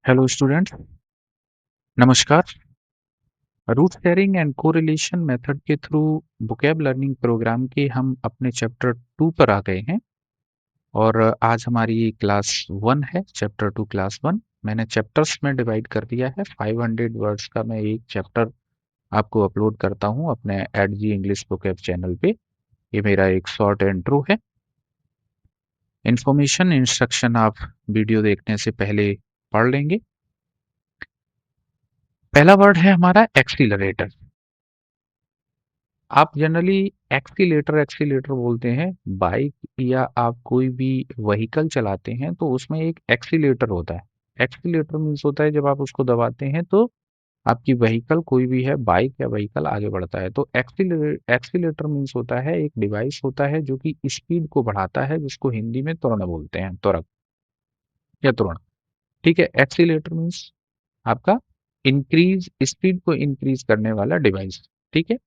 Hello student, नमस्कार। Root sharing and correlation method के through vocab learning program के हम अपने चैप्टर 2 पर आ गए हैं और आज हमारी क्लास 1 है। चैप्टर 2 क्लास 1 मैंने चैप्टर्स में डिवाइड कर दिया है। 500 वर्ड्स का मैं एक चैप्टर आपको अपलोड करता हूं अपने @G इंग्लिश वोकैब चैनल पे। ये मेरा एक शॉर्ट इंट्रो है। इंफॉर्मेशन इंस्ट्रक्शन आप वीडियो देखने से पहले पढ़ लेंगे। पहला वर्ड है हमारा एक्सीलरेटर। आप जनरली एक्सीलेटर एक्सीलेटर बोलते हैं। बाइक या आप कोई भी व्हीकल चलाते हैं तो उसमें एक एक्सीलेटर होता है। एक्सीलेटर मीन्स होता है जब आप उसको दबाते हैं तो आपकी व्हीकल कोई भी है, बाइक या व्हीकल आगे बढ़ता है। तो एक्सीलेटर मीन्स होता है एक डिवाइस होता है जो कि स्पीड को बढ़ाता है, जिसको हिंदी में त्वरण बोलते हैं, त्वरक या त्वरण। ठीक है, एक्सीलेटर मीन्स आपका इंक्रीज, स्पीड को इंक्रीज करने वाला डिवाइस। ठीक है।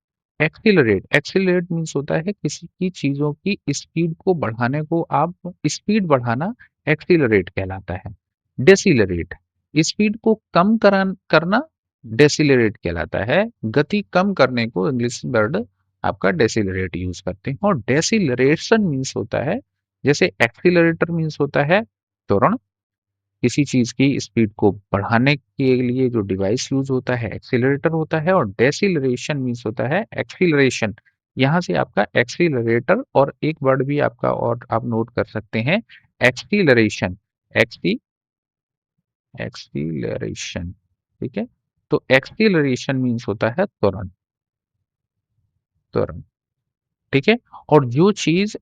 एक्सीलरेट, एक्सीलरेट मीन्स होता है किसी की चीजों की स्पीड को बढ़ाने को आप, स्पीड बढ़ाना एक्सीलरेट कहलाता है। डेसीलरेट, स्पीड को कम करना डेसीलरेट कहलाता है। गति कम करने को इंग्लिश वर्ड आपका डेसीलरेट यूज करते हैं। और डेसीलरेशन मीन्स होता है, जैसे एक्सीलरेटर मीन्स होता है त्वरण, किसी चीज की स्पीड को बढ़ाने के लिए जो डिवाइस यूज होता है एक्सीलरेटर होता है। और डेसिलरेशन मीन्स होता है एक्सीलरेशन। यहां से आपका एक्सीलरेटर और एक वर्ड भी आपका और आप नोट कर सकते हैं, एक्सीलरेशन। XC acceleration. ठीक है। तो एक्सीलरेशन मीन्स होता है त्वरण, त्वरण। ठीक है। और जो चीज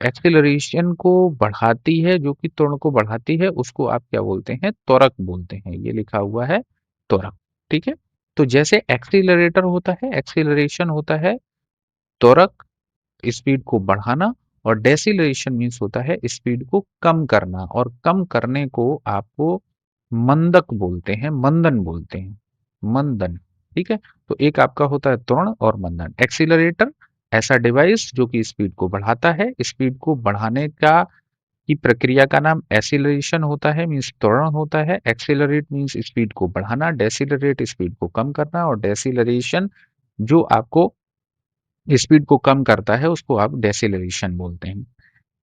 एक्सीलरेशन को बढ़ाती है, जो कि त्वरण को बढ़ाती है, उसको आप क्या बोलते हैं? त्वरक बोलते हैं। ये लिखा हुआ है त्वरक। ठीक है। तो जैसे एक्सीलरेटर होता है, एक्सीलरेशन होता है त्वरक, स्पीड को बढ़ाना। और डेसिलरेशन मीन्स होता है स्पीड को कम करना, और कम करने को आपको मंदक बोलते हैं, मंदन बोलते हैं, मंदन। ठीक है। तो एक आपका होता है त्वरण और मंदन। एक्सीलरेटर ऐसा डिवाइस जो कि स्पीड को बढ़ाता है, स्पीड को बढ़ाने का की प्रक्रिया का नाम एक्सीलरेशन होता है, मीन्स त्वरण होता है। एक्सीलरेट मीन्स स्पीड को बढ़ाना, डेसिलरेट स्पीड को कम करना, और डेसिलरेशन जो आपको स्पीड को कम करता है उसको आप डेसिलरेशन बोलते हैं।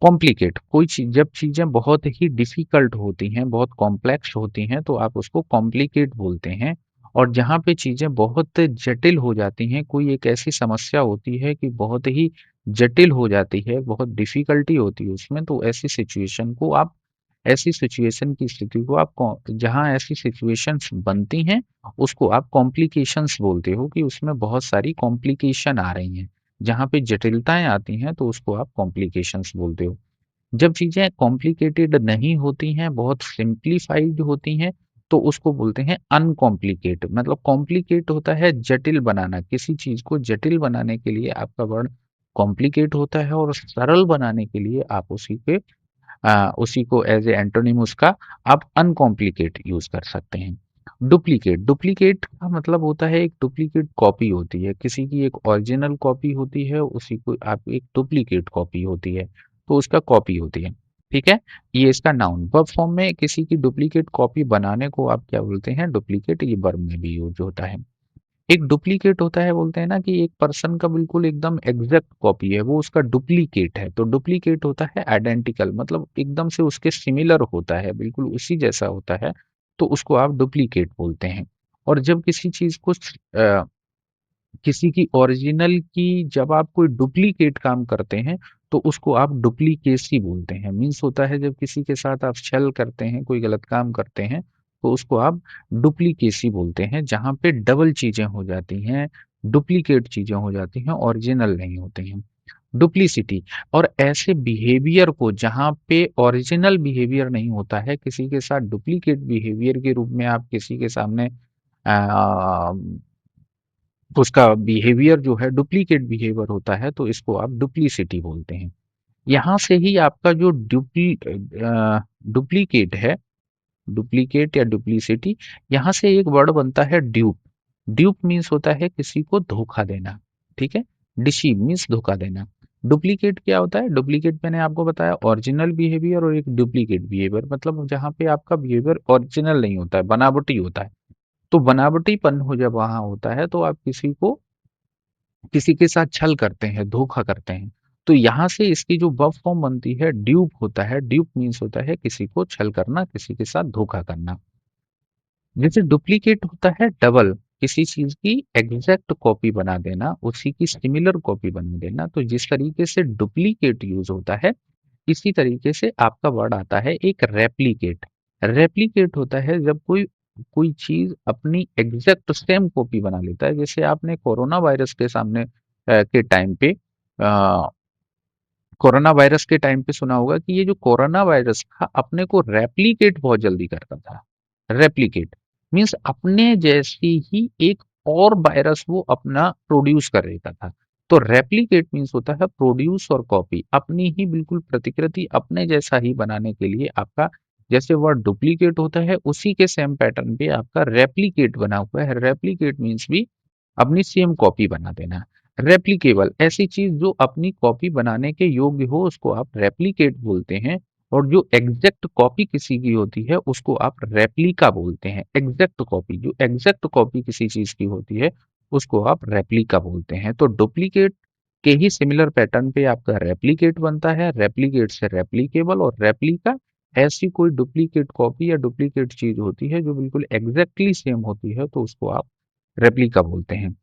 कॉम्प्लिकेट, कोई चीज जब चीजें बहुत ही डिफिकल्ट होती हैं, बहुत कॉम्प्लेक्स होती हैं, तो आप उसको कॉम्प्लिकेट बोलते हैं। और जहाँ पे चीजें बहुत जटिल हो जाती हैं, कोई एक ऐसी समस्या होती है कि बहुत ही जटिल हो जाती है, बहुत डिफिकल्टी होती है उसमें, तो ऐसी सिचुएशन को आप, ऐसी सिचुएशन की स्थिति को आप जहाँ ऐसी सिचुएशंस बनती हैं उसको आप कॉम्प्लिकेशंस बोलते हो, कि उसमें बहुत सारी कॉम्प्लिकेशन आ रही हैं। जहाँ पे जटिलताएं आती हैं तो उसको आप कॉम्प्लिकेशंस बोलते हो। जब चीजें कॉम्प्लिकेटेड नहीं होती हैं, बहुत सिंप्लीफाइड होती हैं, तो उसको बोलते हैं अनकॉम्प्लिकेट। मतलब कॉम्प्लिकेट होता है जटिल बनाना, किसी चीज को जटिल बनाने के लिए आपका वर्ड कॉम्प्लिकेट होता है, और सरल बनाने के लिए आप उसी को एज ए एंटोनिम उसका आप अनकॉम्प्लिकेट यूज कर सकते हैं। डुप्लीकेट, डुप्लीकेट का मतलब होता है एक डुप्लीकेट कॉपी होती है, किसी की एक ओरिजिनल कॉपी होती है, उसी को आप एक डुप्लीकेट कॉपी होती है, तो उसका कॉपी होती है। ठीक है। ये इसका नाउन। वर्ब फॉर्म में किसी की डुप्लीकेट कॉपी बनाने को आप क्या बोलते हैं? डुप्लीकेट। ये वर्ब में भी यूज होता है। एक डुप्लीकेट होता है, बोलते हैं ना कि एक पर्सन का बिल्कुल एकदम एग्जैक्ट कॉपी है, वो उसका डुप्लीकेट है। तो डुप्लीकेट होता है आइडेंटिकल, मतलब एकदम से उसके सिमिलर होता है, बिल्कुल उसी जैसा होता है, तो उसको आप डुप्लीकेट बोलते हैं। और जब किसी चीज को किसी की ओरिजिनल की जब आप कोई डुप्लीकेट काम करते हैं तो उसको आप डुप्लीकेसी बोलते हैं। मीन्स होता है जब किसी के साथ आप छल करते हैं, कोई गलत काम करते हैं, तो उसको आप डुप्लीकेसी बोलते हैं। जहां पे डबल चीजें हो जाती हैं, डुप्लीकेट चीजें हो जाती हैं, ओरिजिनल नहीं होते हैं। डुप्लीसिटी, और ऐसे बिहेवियर को जहां पे ओरिजिनल बिहेवियर नहीं होता है, किसी के साथ डुप्लीकेट बिहेवियर के रूप में आप किसी के सामने उसका बिहेवियर जो है डुप्लीकेट बिहेवियर होता है, तो इसको आप डुप्लीसिटी बोलते हैं। यहाँ से ही आपका जो डुप्लीकेट है, डुप्लीकेट या डुप्लीसिटी, यहाँ से एक वर्ड बनता है ड्यूप। ड्यूप मीन्स होता है किसी को धोखा देना। ठीक है। डिसीव मीन्स धोखा देना। डुप्लीकेट क्या होता है? डुप्लीकेट मैंने आपको बताया ओरिजिनल बिहेवियर और एक डुप्लीकेट बिहेवियर, मतलब जहाँ पे आपका बिहेवियर ओरिजिनल नहीं होता है, बनावटी होता है। तो बनावटीपन हो जब वहाँ होता है तो आप किसी के साथ छल करते हैं, धोखा करते हैं। तो यहाँ से इसकी जो वर्ब फॉर्म बनती है ड्यूप होता है। ड्यूप मीन्स होता है किसी को छल करना, किसी के साथ धोखा करना। जैसे डुप्लीकेट होता है डबल, किसी चीज की एग्जैक्ट कॉपी बना देना, उसी की सिमिलर कॉपी बना देना। तो जिस तरीके से डुप्लीकेट यूज होता है, इसी तरीके से आपका वर्ड आता है एक रेप्लिकेट। रेप्लिकेट होता है जब कोई कोई चीज अपनी एग्जैक्ट सेम कॉपी बना लेता है। जैसे आपने कोरोना वायरस के सामने के टाइम पे कोरोना वायरस के टाइम पे सुना होगा कि ये जो कोरोना वायरस था अपने को रेप्लिकेट बहुत जल्दी करता था। रेप्लिकेट मीन्स अपने जैसी ही एक और वायरस वो अपना प्रोड्यूस कर लेता था। तो रेप्लिकेट मीन्स होता है प्रोड्यूस और कॉपी, अपनी ही बिल्कुल प्रतिकृति अपने जैसा ही बनाने के लिए आपका जैसे वर्ड डुप्लीकेट होता है उसी के सेम पैटर्न पे आपका रेप्लिकेट बना हुआ है। रेप्लिकेट मीन्स भी अपनी सेम कॉपी बना देना। रेप्लिकेबल ऐसी चीज जो अपनी कॉपी बनाने के योग्य हो उसको आप रेप्लिकेट बोलते हैं। और जो एग्जैक्ट कॉपी किसी की होती है उसको आप रेप्लिका बोलते हैं। एग्जैक्ट कॉपी, जो एग्जैक्ट कॉपी किसी चीज की होती है उसको आप रेप्लिका बोलते हैं। तो डुप्लीकेट के ही सिमिलर पैटर्न पे आपका रेप्लिकेट बनता है, रेप्लिकेट से रेप्लिकेबल और रेप्लिका ऐसी कोई डुप्लीकेट कॉपी या डुप्लीकेट चीज होती है जो बिल्कुल एग्जैक्टली सेम होती है तो उसको आप रेप्लिका बोलते हैं।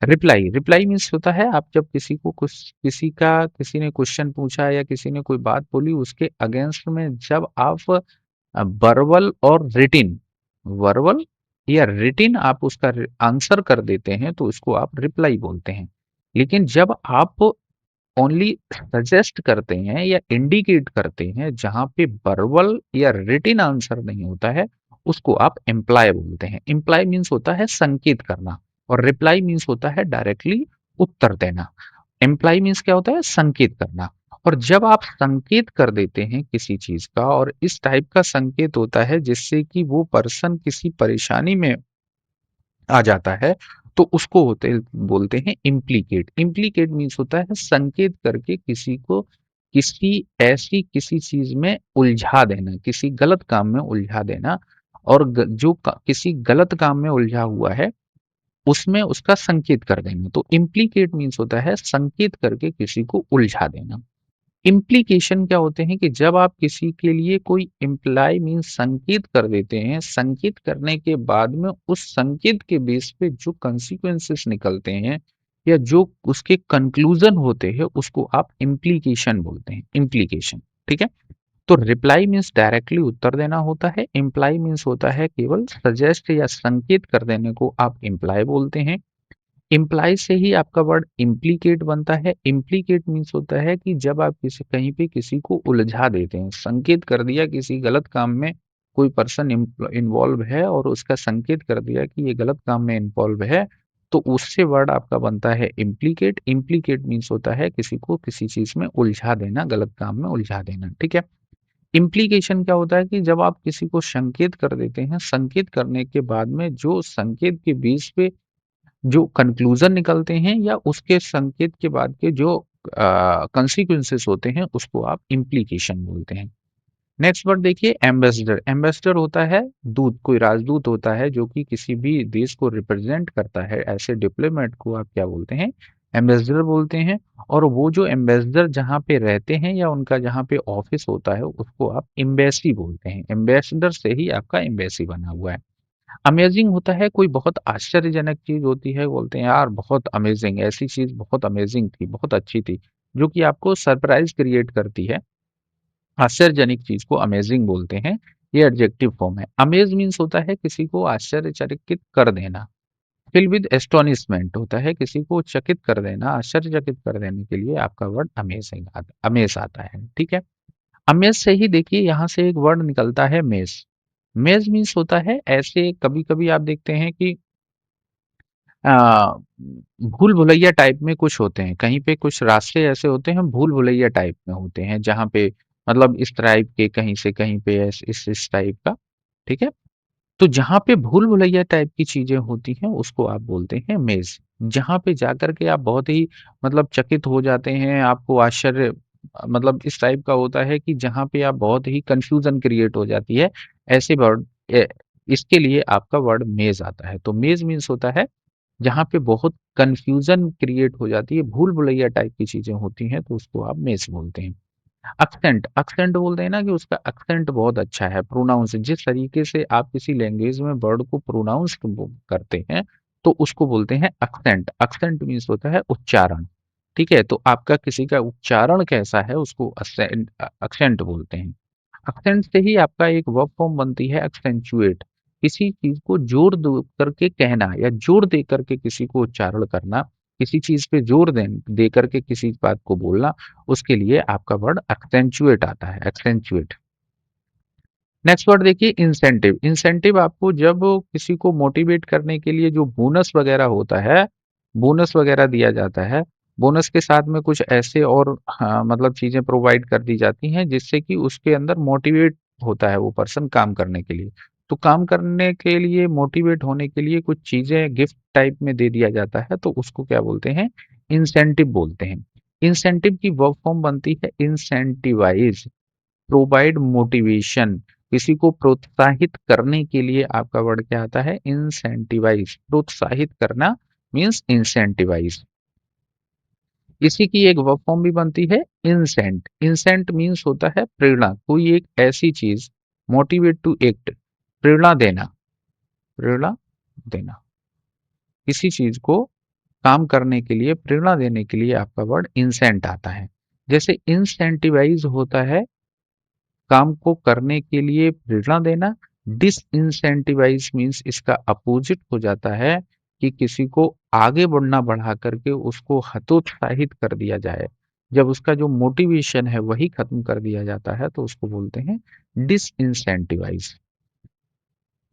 रिप्लाई, रिप्लाई मीन्स होता है आप जब किसी को कुछ किसी ने क्वेश्चन पूछा या किसी ने कोई बात बोली उसके अगेंस्ट में जब आप वर्बल और रिटिन, वर्बल या रिटिन आप उसका आंसर कर देते हैं तो इसको आप रिप्लाई बोलते हैं। लेकिन जब आप ओनली सजेस्ट करते हैं या इंडिकेट करते हैं जहां पे वर्बल या रिटिन आंसर नहीं होता है उसको आप इम्प्लाई बोलते हैं। इम्प्लाई मीन्स होता है संकेत करना और रिप्लाई मीन्स होता है डायरेक्टली उत्तर देना। इम्प्लाई मीन्स क्या होता है? संकेत करना। और जब आप संकेत कर देते हैं किसी चीज का और इस टाइप का संकेत होता है जिससे कि वो पर्सन किसी परेशानी में आ जाता है तो उसको होते बोलते हैं इम्प्लीकेट। इम्प्लीकेट मीन्स होता है संकेत करके किसी को किसी चीज में उलझा देना, किसी गलत काम में उलझा देना। और किसी गलत काम में उलझा हुआ है उसमें उसका संकेत कर देना। तो इम्प्लीकेट मीन्स होता है संकेत करके किसी को उलझा देना। इम्प्लीकेशन क्या होते हैं कि जब आप किसी के लिए कोई इम्प्लाई मीन संकेत कर देते हैं, संकेत करने के बाद में उस संकेत के बेस पे जो कंसिक्वेंसेस निकलते हैं या जो उसके कंक्लूजन होते हैं उसको आप इम्प्लीकेशन बोलते हैं। इम्प्लीकेशन, ठीक है। तो रिप्लाई मीन्स डायरेक्टली उत्तर देना होता है, इम्प्लाई मीन्स होता है केवल सजेस्ट या संकेत कर देने को आप इम्प्लाई बोलते हैं। इम्प्लाई से ही आपका वर्ड इम्प्लीकेट बनता है। इम्प्लीकेट मीन्स होता है कि जब आप किसी कहीं पे किसी को उलझा देते हैं, संकेत कर दिया किसी गलत काम में कोई पर्सन इन्वॉल्व है और उसका संकेत कर दिया कि ये गलत काम में इन्वॉल्व है तो उससे वर्ड आपका बनता है इम्प्लीकेट। इम्प्लीकेट मीन्स होता है किसी को किसी चीज में उलझा देना, गलत काम में उलझा देना, ठीक है। इम्प्लीकेशन क्या होता है कि जब आप किसी को संकेत कर देते हैं, संकेत करने के बाद में जो संकेत के बेस पे जो कंक्लूजन निकलते हैं या उसके संकेत के बाद के जो कंसिक्वेंसेस होते हैं उसको आप इम्प्लीकेशन बोलते हैं। नेक्स्ट वर्ड देखिए एम्बेसडर। एम्बेसडर होता है दूत, कोई राजदूत होता है जो कि किसी भी देश को रिप्रेजेंट करता है। ऐसे डिप्लोमेट को आप क्या बोलते हैं? एम्बेसडर बोलते हैं। और वो जो एम्बेसडर जहाँ पे रहते हैं या उनका जहाँ पे ऑफिस होता है उसको आप एम्बेसी बोलते हैं। एम्बेसडर से ही आपका एम्बेसी बना हुआ है। अमेजिंग होता है कोई बहुत आश्चर्यजनक चीज होती है, बोलते हैं यार बहुत अमेजिंग, ऐसी चीज बहुत अमेजिंग थी, बहुत अच्छी थी, जो कि आपको सरप्राइज क्रिएट करती है। आश्चर्यजनक चीज को अमेजिंग बोलते हैं। ये एडजेक्टिव फॉर्म है। अमेज मीन्स होता है किसी को आश्चर्यचकित कर देना। फिल विद एस्टोनिशमेंट होता है किसी को चकित कर देना, आश्चर्यचकित कर देने के लिए आपका वर्ड अमेज आता है, ठीक है। अमेज से ही देखिए यहाँ से एक वर्ड निकलता है मेज। मेज मीन्स होता है ऐसे कभी कभी आप देखते हैं कि आ, भूल भुलैया टाइप में कुछ होते हैं, कहीं पे कुछ रास्ते ऐसे होते हैं भूल भुलैया टाइप में होते हैं जहाँ पे मतलब इस टाइप के कहीं से कहीं पे इस टाइप का, ठीक है। तो जहाँ पे भूल भुलैया टाइप की चीजें होती हैं उसको आप बोलते हैं मेज। जहाँ पे जाकर के आप बहुत ही मतलब चकित हो जाते हैं, आपको आश्चर्य मतलब इस टाइप का होता है कि जहाँ पे आप बहुत ही कन्फ्यूज़न क्रिएट हो जाती है, ऐसे वर्ड इसके लिए आपका वर्ड मेज़ आता है। तो मेज़ मीन्स होता है जहाँ पे बहुत कन्फ्यूज़न क्रिएट हो जाती है, भूल-भुलैया टाइप की चीज़ें होती हैं, तो उसको आप मेज़ बोलते हैं। एक्सेंट एक्सेंट बोलते हैं ना कि उसका एक्सेंट बहुत अच्छा है, प्रोनाउंस जिस तरीके से आप किसी लैंग्वेज में वर्ड को प्रोनाउंस करते हैं तो उसको बोलते हैं एक्सेंट। एक्सेंट मीन्स होता है उच्चारण। ठीक है, तो आपका किसी का उच्चारण कैसा है उसको एक्सेंट बोलते हैं। एक्सेंट से ही आपका एक वर्ब फॉर्म बनती है एक्सेंचुएट। किसी चीज को जोर दो करके कहना या जोर दे करके किसी को उच्चारण करना, किसी चीज पे जोर दे करके किसी बात को बोलना, उसके लिए आपका वर्ड एक्सेंचुएट आता है, एक्सेंचुएट। नेक्स्ट वर्ड देखिए इंसेंटिव। इंसेंटिव आपको जब किसी को मोटिवेट करने के लिए जो बोनस वगैरह होता है, बोनस वगैरह दिया जाता है, बोनस के साथ में कुछ ऐसे और हाँ, मतलब चीजें प्रोवाइड कर दी जाती हैं जिससे कि उसके अंदर मोटिवेट होता है वो पर्सन काम करने के लिए। तो काम करने के लिए मोटिवेट होने के लिए कुछ चीजें गिफ्ट टाइप में दे दिया जाता है, तो उसको क्या बोलते हैं? इंसेंटिव बोलते हैं। इंसेंटिव की वर्ब फॉर्म बनती है इंसेंटिवाइज। प्रोवाइड मोटिवेशन, किसी को प्रोत्साहित करने के लिए आपका वर्ड क्या आता है? इंसेंटिवाइज। प्रोत्साहित करना मीन्स इंसेंटिवाइज। इसी की एक वर्ब फॉर्म भी बनती है इंसेंट। इंसेंट मीन्स होता है प्रेरणा, कोई एक ऐसी चीज, मोटिवेट टू एक्ट, प्रेरणा देना, प्रेरणा देना, किसी चीज को काम करने के लिए प्रेरणा देने के लिए आपका वर्ड इंसेंट आता है। जैसे इंसेंटिवाइज होता है काम को करने के लिए प्रेरणा देना। डिसइंसेंटिवाइज मीन्स इसका अपोजिट हो जाता है कि किसी को आगे बढ़ना बढ़ा करके उसको हतोत्साहित कर दिया जाए। जब उसका जो मोटिवेशन है वही खत्म कर दिया जाता है तो उसको बोलते हैं डिसइंसेंटिवाइज।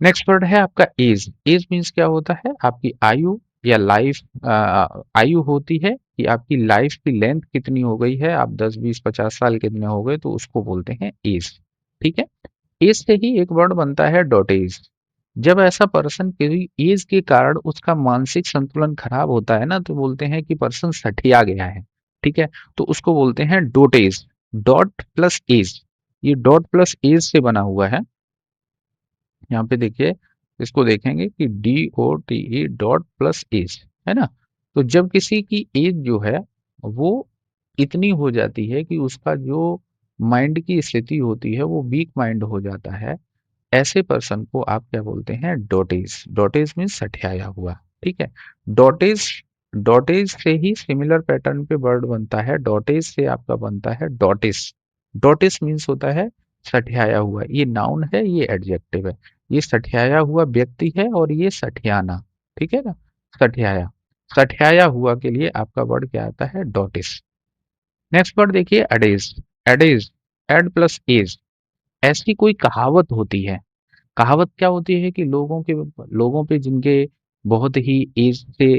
नेक्स्ट वर्ड है आपका एज। एज मीन्स क्या होता है? आपकी आयु या लाइफ। आयु होती है कि आपकी लाइफ की लेंथ कितनी हो गई है, आप 10 20 50 साल कितने हो गए, तो उसको बोलते हैं एज। ठीक है। एज से ही एक वर्ड बनता है डॉटेज। जब ऐसा पर्सन की एज के कारण उसका मानसिक संतुलन खराब होता है ना, तो बोलते हैं कि पर्सन सठिया गया है। ठीक है, तो उसको बोलते हैं डोटेज। डॉट प्लस एज, ये डॉट प्लस एज से बना हुआ है। यहाँ पे देखिए, इसको देखेंगे कि DOTE डॉट प्लस एज है ना। तो जब किसी की एज जो है वो इतनी हो जाती है कि उसका जो माइंड की स्थिति होती है वो वीक माइंड हो जाता है, ऐसे पर्सन को आप क्या बोलते हैं? डॉटेज। डॉटेज मीन्स सठियाया हुआ। ठीक है। डॉटेज, डॉटेज से ही सिमिलर पैटर्न पे वर्ड बनता है। डॉटेज से आपका बनता है डॉटिस। डॉटिस मीन्स होता है सठियाया हुआ। ये नाउन है, ये एडजेक्टिव है। ये सठियाया हुआ व्यक्ति है और ये सठियाना। ठीक है ना। सठियाया, सठियाया हुआ के लिए आपका वर्ड क्या आता है? डॉटिस। नेक्स्ट वर्ड देखिए एडेज। एडेज, एड प्लस एज। ऐसी कोई कहावत होती है। कहावत क्या होती है कि लोगों पे जिनके बहुत ही एज से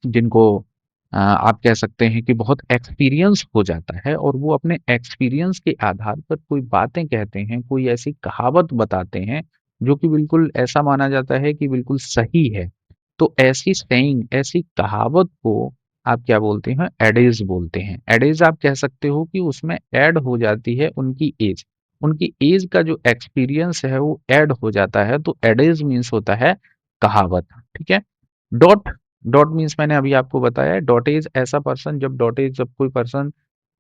जिनको आप कह सकते हैं कि बहुत एक्सपीरियंस हो जाता है और वो अपने एक्सपीरियंस के आधार पर कोई बातें कहते हैं, कोई ऐसी कहावत बताते हैं जो कि बिल्कुल ऐसा माना जाता है कि बिल्कुल सही है। तो ऐसी सेइंग, ऐसी कहावत को आप क्या बोलते हैं? एडेज बोलते हैं। एडेज आप कह सकते हो कि उसमें ऐड हो जाती है उनकी एज। उनकी एज का जो एक्सपीरियंस है वो ऐड हो जाता है, तो एडेज मीन्स होता है कहावत। ठीक है। डॉट, डॉट मीन्स मैंने अभी आपको बताया है डॉटेज ऐसा पर्सन, जब डॉटेज जब कोई पर्सन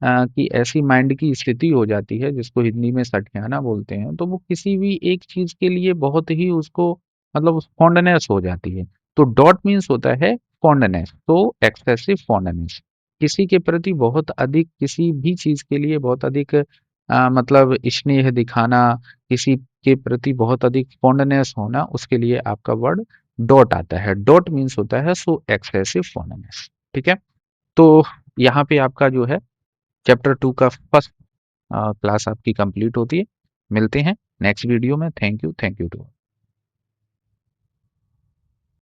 की ऐसी माइंड की स्थिति हो जाती है जिसको हिंदी में सठियाना बोलते हैं, तो वो किसी भी एक चीज के लिए बहुत ही उसको मतलब फॉन्डनेस हो जाती है। तो डॉट मीन्स होता है फॉन्डनेस, तो एक्सेसिव फॉन्डनेस, किसी के प्रति बहुत अधिक, किसी भी चीज के लिए बहुत अधिक मतलब स्नेह दिखाना, किसी के प्रति बहुत अधिक फॉन्डनेस होना, उसके लिए आपका वर्ड डॉट आता है। डॉट मीन्स होता है सो एक्सेसिव फॉन्डनेस। ठीक है। तो यहाँ पे आपका जो है चैप्टर 2 का फर्स्ट क्लास आपकी कंप्लीट होती है। मिलते हैं नेक्स्ट वीडियो में। Thank you, thank you to.